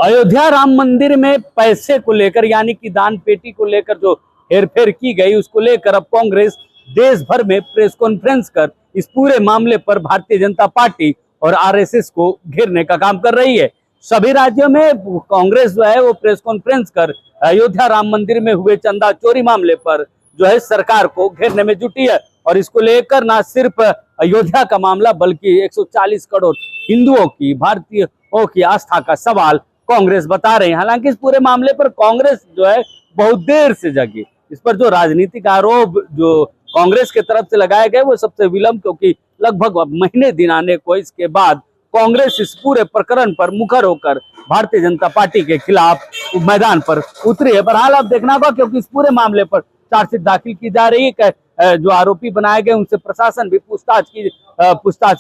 अयोध्या राम मंदिर में पैसे को लेकर यानी कि दान पेटी को लेकर जो हेरफेर की गई उसको लेकर अब कांग्रेस देश भर में प्रेस कॉन्फ्रेंस कर इस पूरे मामले पर भारतीय जनता पार्टी और आरएसएस को घेरने का काम कर रही है। सभी राज्यों में कांग्रेस जो है वो प्रेस कॉन्फ्रेंस कर अयोध्या राम मंदिर में हुए चंदा चोरी मामले पर जो है सरकार को घेरने में जुटी है। और इसको लेकर ना सिर्फ अयोध्या का मामला बल्कि 140 करोड़ हिंदुओं की भारतीयों की आस्था का सवाल कांग्रेस बता रहे हैं। हालांकि इस पूरे मामले पर कांग्रेस जो है बहुत देर से जगी। इस पर जो राजनीतिक आरोप जो कांग्रेस की तरफ से लगाए गए वो सबसे विलंब, क्योंकि लगभग महीने दिन आने को इसके बाद कांग्रेस इस पूरे प्रकरण पर मुखर होकर भारतीय जनता पार्टी के खिलाफ मैदान पर उतरी है। बहरहाल अब देखना होगा, क्योंकि इस पूरे मामले पर चार्जशीट दाखिल की जा रही है। जो आरोपी बनाए गए उनसे प्रशासन भी पूछताछ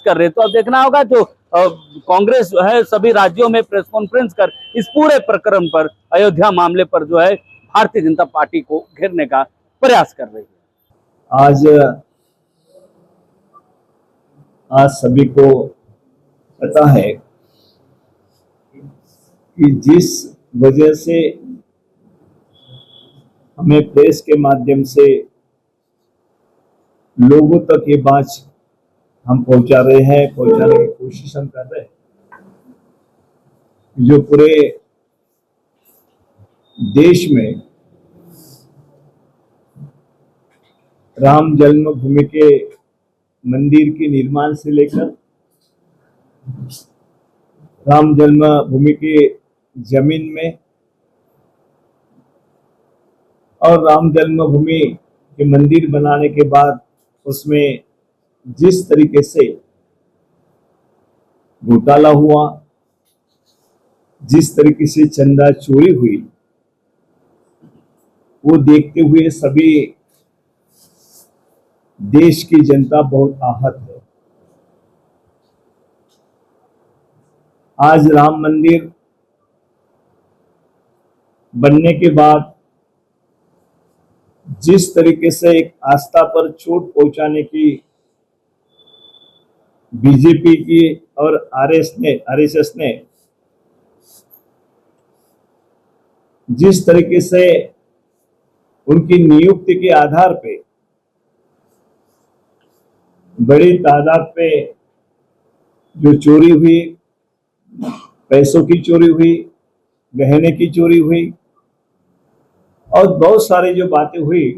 कर रहे हैं। तो अब देखना होगा जो कांग्रेस जो है सभी राज्यों में प्रेस कॉन्फ्रेंस कर इस पूरे प्रकरण पर अयोध्या मामले पर जो है भारतीय जनता पार्टी को घेरने का प्रयास कर रही है। आज सभी को पता है कि जिस वजह से हमें प्रेस के माध्यम से लोगों तक ये बात हम पहुंचाने की कोशिश हम कर रहे हैं, जो पूरे देश में राम जन्मभूमि के मंदिर के निर्माण से लेकर राम जन्मभूमि की जमीन में और राम जन्मभूमि के मंदिर बनाने के बाद उसमें जिस तरीके से घोटाला हुआ, जिस तरीके से चंदा चोरी हुई, वो देखते हुए सभी देश की जनता बहुत आहत है। आज राम मंदिर बनने के बाद जिस तरीके से एक आस्था पर चोट पहुंचाने की बीजेपी की और आरएसएस ने जिस तरीके से उनकी नियुक्ति के आधार पे बड़ी तादाद पे जो चोरी हुई, पैसों की चोरी हुई, गहने की चोरी हुई और बहुत सारी जो बातें हुई,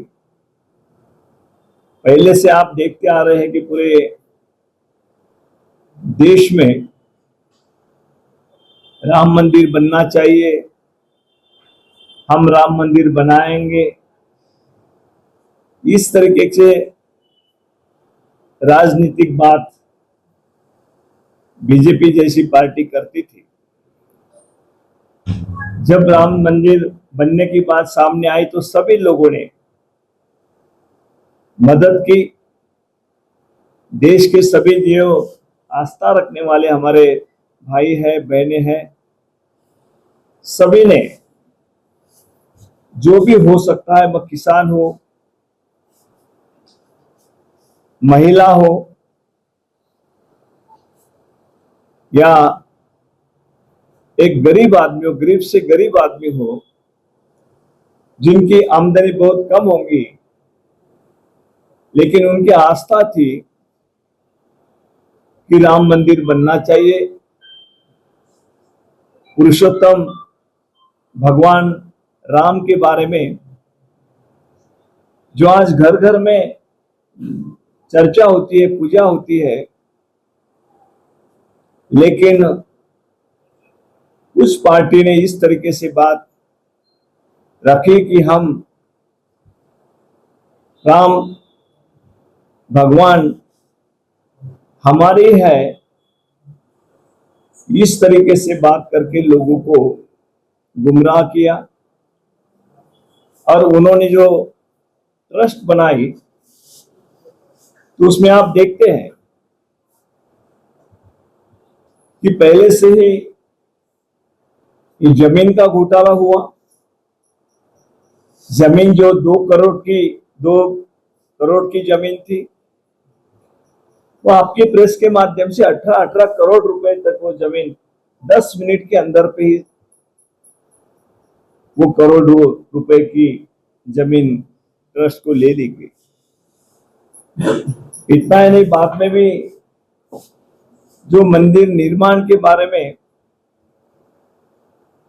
पहले से आप देखते आ रहे हैं कि पूरे देश में राम मंदिर बनना चाहिए, हम राम मंदिर बनाएंगे, इस तरीके से राजनीतिक बात बीजेपी जैसी पार्टी करती थी। जब राम मंदिर बनने की बात सामने आई तो सभी लोगों ने मदद की। देश के सभी जो आस्था रखने वाले हमारे भाई हैं, बहनें हैं, सभी ने जो भी हो सकता है, वह किसान हो, महिला हो या एक गरीब आदमी हो, गरीब से गरीब आदमी हो, जिनकी आमदनी बहुत कम होगी लेकिन उनकी आस्था थी कि राम मंदिर बनना चाहिए, पुरुषोत्तम भगवान राम के बारे में जो आज घर घर में चर्चा होती है, पूजा होती है, लेकिन उस पार्टी ने इस तरीके से बात रखी कि हम राम भगवान हमारे है, इस तरीके से बात करके लोगों को गुमराह किया। और उन्होंने जो ट्रस्ट बनाई तो उसमें आप देखते हैं कि पहले से ही ये जमीन का घोटाला हुआ। जमीन जो 2 करोड़ की जमीन थी, वो आपकी प्रेस के माध्यम से 18 करोड़ रुपए तक वो जमीन 10 मिनट के अंदर पे ही वो करोड़ों रुपए की जमीन ट्रस्ट को ले ली गई। इतना ही नहीं, बाद में भी जो मंदिर निर्माण के बारे में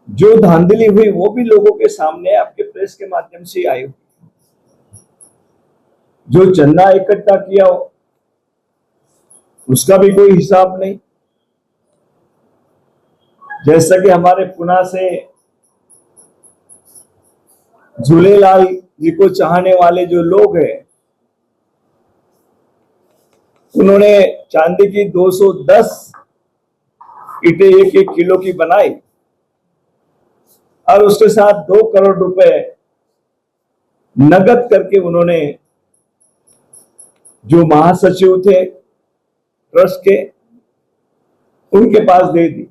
जो धांधली हुई वो भी लोगों के सामने आपके प्रेस के माध्यम से आई। जो चंदा इकट्ठा किया हो उसका भी कोई हिसाब नहीं। जैसा कि हमारे पुणे से झूलेलाल जी को चाहने वाले जो लोग हैं, उन्होंने चांदी की 210 ईंटें 1-1 किलो की बनाई और उसके साथ 2 करोड़ रुपए नगद करके उन्होंने जो महासचिव थे ट्रस्ट के उनके पास दे दी।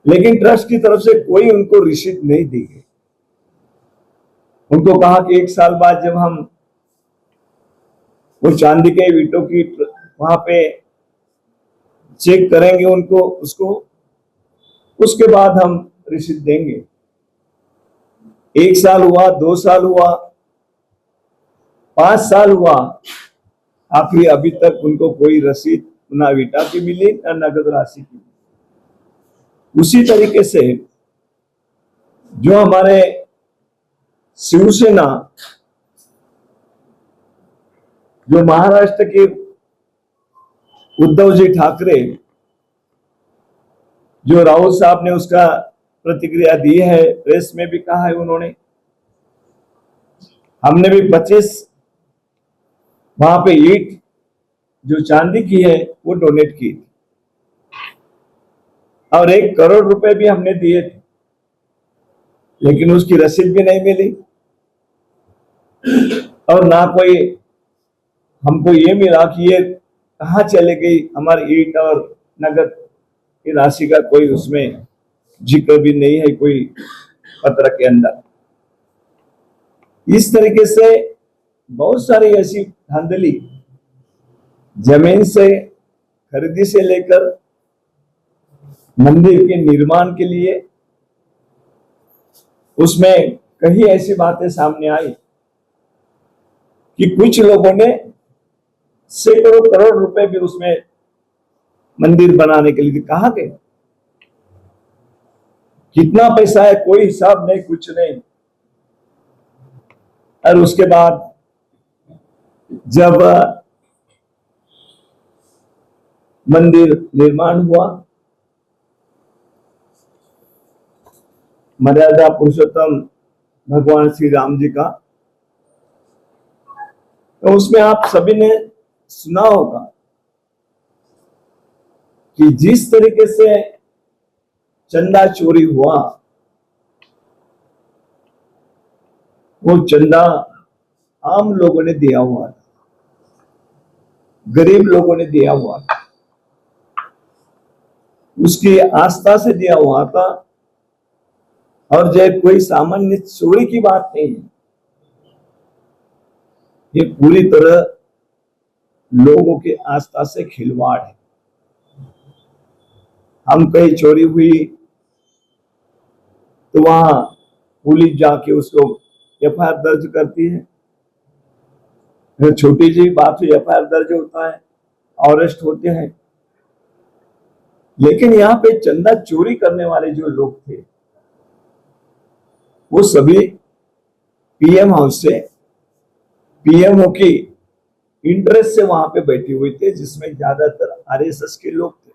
लेकिन ट्रस्ट की तरफ से कोई उनको रिसीट नहीं दी गई। उनको कहा कि 1 साल बाद जब हम वो चांदी के ईंटों की वहां पे चेक करेंगे उसको उसके बाद हम रिसीट देंगे। 1 साल हुआ, 2 साल हुआ, 5 साल हुआ, आखिर अभी तक उनको कोई रसीद ना ईंटा की मिली ना नगद राशि की। उसी तरीके से जो हमारे शिवसेना, जो महाराष्ट्र के उद्धव जी ठाकरे, जो राहुल साहब ने उसका प्रतिक्रिया दी है, प्रेस में भी कहा है उन्होंने, हमने भी 25 वहां पे ईंट जो चांदी की है वो डोनेट की थी और 1 करोड़ रुपए भी हमने दिए थे, लेकिन उसकी रसीद भी नहीं मिली और ना कोई हमको ये मिला कि ये कहां चले गई हमारी ईंट और नगद की राशि का कोई उसमें जिक्र भी नहीं है कोई पत्र के अंदर। इस तरीके से बहुत सारी ऐसी धांधली, जमीन से खरीदी से लेकर मंदिर के निर्माण के लिए, उसमें कई ऐसी बातें सामने आई कि कुछ लोगों ने सैकड़ों करोड़ रुपए भी उसमें मंदिर बनाने के लिए कहा गया। कितना पैसा है कोई हिसाब नहीं, कुछ नहीं। और उसके बाद जब मंदिर निर्माण हुआ, मर्यादा पुरुषोत्तम भगवान श्री राम जी का, तो उसमें आप सभी ने सुना होगा कि जिस तरीके से चंदा चोरी हुआ, वो चंदा आम लोगों ने दिया हुआ था, गरीब लोगों ने दिया हुआ था, उसकी आस्था से दिया हुआ था और जो कोई सामान्य चोरी की बात नहीं है। ये पूरी तरह लोगों के आस्था से खिलवाड़ है। हम कहीं चोरी हुई तो वहां पुलिस जाके उसको एफआईआर दर्ज करती है, छोटी सी बात हुई एफआईआर दर्ज होता है, अरेस्ट होते हैं। लेकिन यहाँ पे चंदा चोरी करने वाले जो लोग थे वो सभी पीएम हाउस से, पीएमओ की इंटरेस्ट से वहां पे बैठे हुए थे, जिसमें ज्यादातर आरएसएस के लोग थे।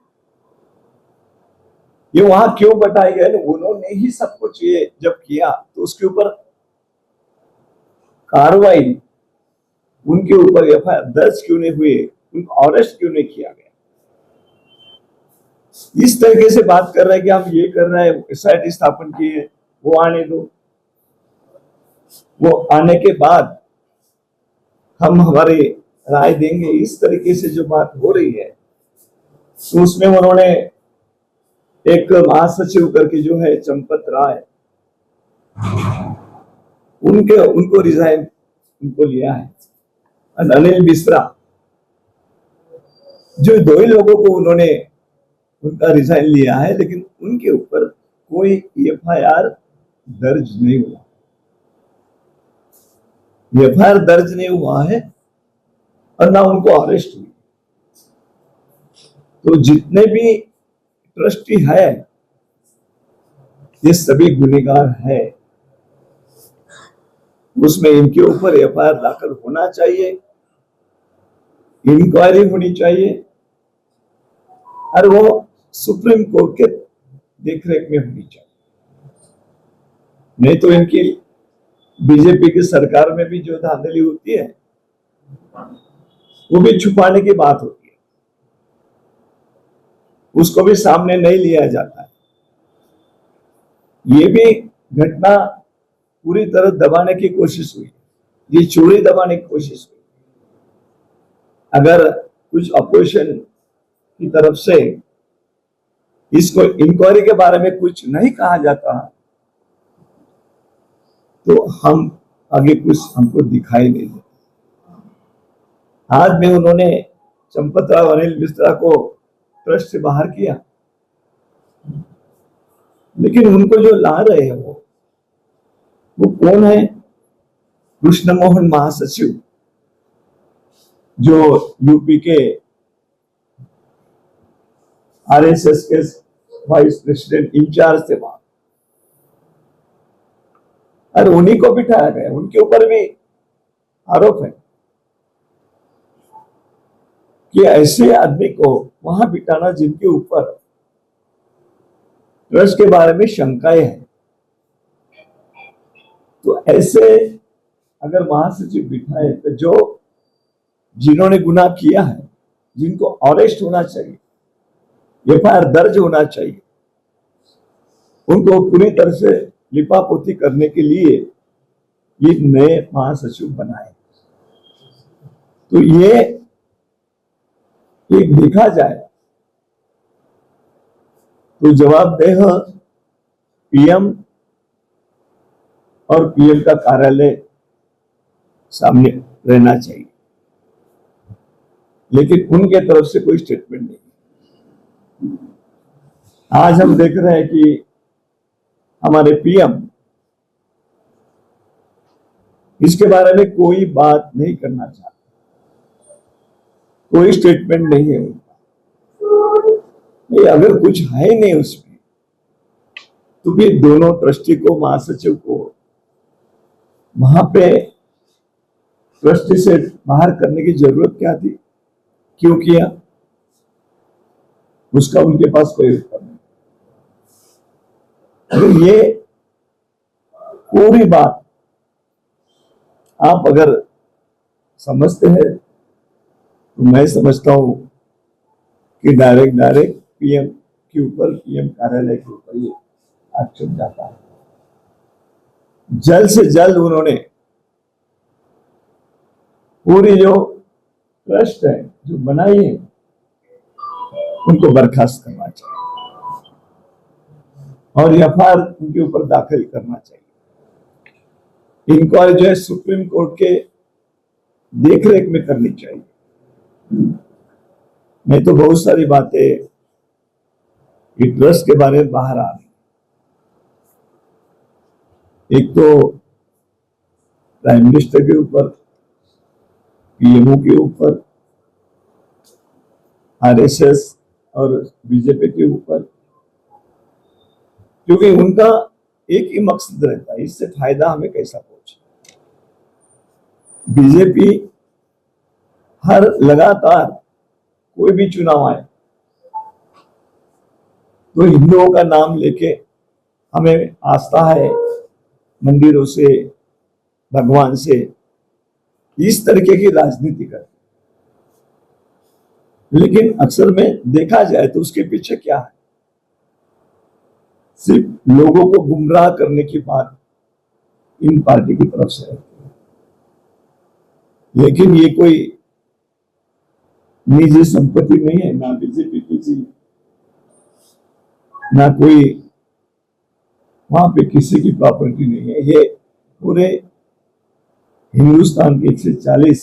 ये वहां क्यों बताए गए? उन्होंने ही सब कुछ ये जब किया तो उसके ऊपर कार्रवाई, उनके ऊपर एफआईआर दर्ज क्यों नहीं हुए, उनको अरेस्ट क्यों नहीं किया गया? इस तरीके से बात कर रहे हैं कि हम ये कर रहे हैं, एसआईटी स्थापन किए, वो आने दो, वो आने के बाद हम हमारी राय देंगे। इस तरीके से जो बात हो रही है, तो उसमें उन्होंने एक महासचिव करके जो है चंपत राय, उनको रिजाइन उनको लिया है। अनिल मिश्रा, जो 2 ही लोगों को उन्होंने उनका रिजाइन लिया है, लेकिन उनके ऊपर कोई एफआईआर दर्ज नहीं हुआ, एफआईआर दर्ज नहीं हुआ है और ना उनको अरेस्ट हुई। तो जितने भी ट्रस्टी है ये सभी गुनहगार है, उसमें इनके ऊपर एफआईआर दाखिल होना चाहिए, इंक्वायरी होनी चाहिए और वो सुप्रीम कोर्ट के देखरेख में होनी चाहिए। नहीं तो इनकी बीजेपी की सरकार में भी जो धांधली होती है वो भी छुपाने की बात होती है, उसको भी सामने नहीं लिया जाता है। ये भी घटना पूरी तरह दबाने की कोशिश हुई, ये चोरी दबाने की कोशिश हुई। अगर कुछ अपोजिशन की तरफ से इसको इंक्वायरी के बारे में कुछ नहीं कहा जाता तो हम आगे कुछ हमको दिखाई नहीं देता। आज में उन्होंने चंपतराव अनिल मिश्रा को ट्रस्ट से बाहर किया, लेकिन उनको जो ला रहे हैं वो कौन है? कृष्ण मोहन महासचिव, जो यूपी के आरएसएस के वाइस प्रेसिडेंट इंचार्ज थे वहां, और उन्हीं को बिठाया गया। उनके ऊपर भी आरोप है कि ऐसे आदमी को वहां बिठाना जिनके ऊपर ट्रस्ट के बारे में शंकाएं हैं। तो ऐसे अगर महासचिव बिठाए तो जो जिन्होंने गुनाह किया है, जिनको अरेस्ट होना चाहिए, एफआईआर दर्ज होना चाहिए, उनको पूरी तरह से लिपापोती करने के लिए ये नए महासचिव बनाए। तो ये एक देखा जाए तो जवाबदेह पीएम और पीएम का कार्यालय सामने रहना चाहिए, लेकिन उनके तरफ से कोई स्टेटमेंट नहीं। आज हम देख रहे हैं कि हमारे पीएम इसके बारे में कोई बात नहीं करना चाहते, कोई स्टेटमेंट नहीं है उनका। अगर कुछ है नहीं उसमें तो फिर दोनों ट्रस्टी को, महासचिव को वहां पे ट्रस्टी से बाहर करने की जरूरत क्या थी? क्यों किया? उसका उनके पास कोई उत्तर नहीं। अगर ये पूरी बात आप अगर समझते हैं तो मैं समझता हूं कि डायरेक्ट पीएम के ऊपर, पीएम कार्यालय के ऊपर ये आक्षेप जाता है। जल्द से जल्द उन्होंने पूरी जो ट्रस्ट है जो बनाई है उनको बर्खास्त करना चाहिए और एफआईआर उनके ऊपर दाखिल करना चाहिए। इंक्वायरी जो है सुप्रीम कोर्ट के देखरेख में करनी चाहिए। नहीं तो बहुत सारी बातें ट्रस्ट के बारे में बाहर आ रही। एक तो प्राइम मिनिस्टर के ऊपर, पीएमओ के ऊपर, आरएसएस और बीजेपी के ऊपर, क्योंकि उनका एक ही मकसद रहता है, इससे फायदा हमें कैसा पहुंचे। बीजेपी हर लगातार कोई भी चुनाव आए तो हिंदुओं का नाम लेके हमें आस्था है मंदिरों से, भगवान से, इस तरीके की राजनीति करते। लेकिन अक्सर में देखा जाए तो उसके पीछे क्या है? सिर्फ लोगों को गुमराह करने की बात इन पार्टी की तरफ से रहती है। लेकिन ये कोई निजी संपत्ति नहीं है, ना बीजेपी की, ना कोई वहां पे किसी की प्रॉपर्टी नहीं है। ये पूरे हिंदुस्तान के 140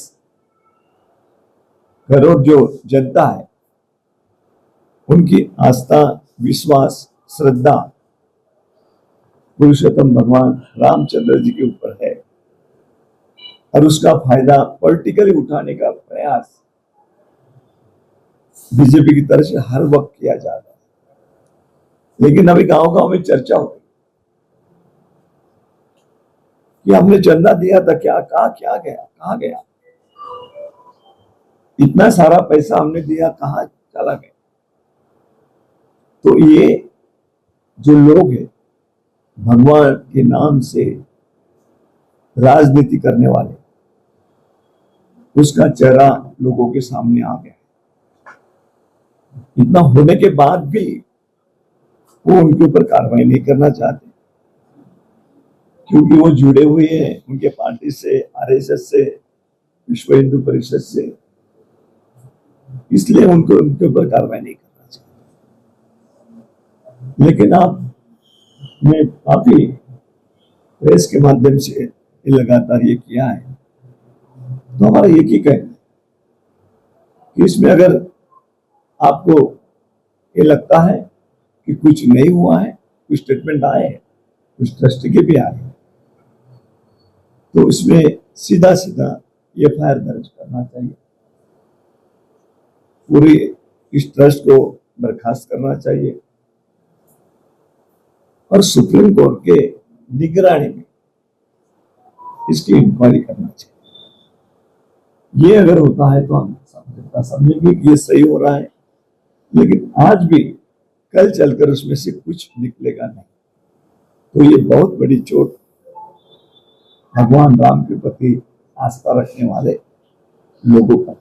करोड़ जो जनता है उनकी आस्था, विश्वास, श्रद्धा पुरुषोत्तम भगवान रामचंद्र जी के ऊपर है और उसका फायदा पॉलिटिकली उठाने का प्रयास बीजेपी की तरफ से हर वक्त किया जा रहा है। लेकिन अभी गांव गांव में चर्चा हो गई कि हमने चंदा दिया था, क्या कहा, क्या गया, कहां गया, इतना सारा पैसा हमने दिया कहां चला गया। तो ये जो लोग हैं भगवान के नाम से राजनीति करने वाले, उसका चेहरा लोगों के सामने आ गया। इतना होने के बाद भी वो उनके ऊपर कार्रवाई नहीं करना चाहते, क्योंकि वो जुड़े हुए हैं उनके पार्टी से, आरएसएस से, विश्व हिंदू परिषद से, इसलिए उनको उनके ऊपर कार्रवाई नहीं करना चाहते। लेकिन आपने काफी प्रेस के माध्यम से लगातार ये किया है, तो हमारा एक ही कहना है कि इसमें अगर आपको ये लगता है कि कुछ नहीं हुआ है, कुछ स्टेटमेंट आए हैं, कुछ ट्रस्ट के भी आए हैं, तो इसमें सीधा सीधा एफआईआर दर्ज करना चाहिए, पूरी इस ट्रस्ट को बर्खास्त करना चाहिए और सुप्रीम कोर्ट के निगरानी में इसकी इंक्वायरी करना चाहिए। ये अगर होता है तो हम समझेंगे कि ये सही हो रहा है, लेकिन आज भी कल चलकर उसमें से कुछ निकलेगा नहीं, तो ये बहुत बड़ी चोट भगवान राम के प्रति आस्था रखने वाले लोगों पर